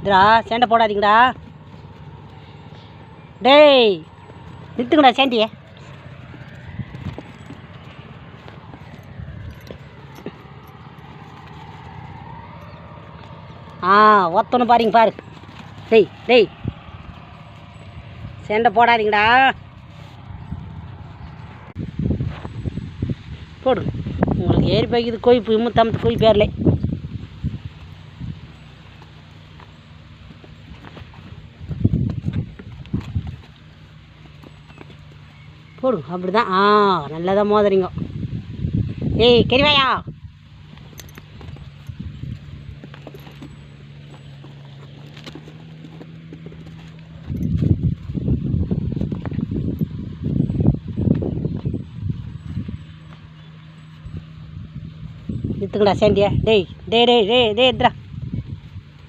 இதுடா சண்டை போடாதீங்கடா. டேய் நிறுத்துங்கடா சேண்டிய. ஒத்தொன்னு பாருங்க பாரு. டேய் டேய் சண்டை போடாதீங்கடா. போடு உங்களுக்கு ஏறி போய்க்குது கொய்ப்பு இம்முத்தம்பத்து கொய் பேர்ல. போடு அப்படிதான். நல்லா தான் மோதுறீங்க. ஏய் கெரிவாயா நிறுத்துங்கடா சேண்டியா. டேய் டே டே டே டே எத்ரா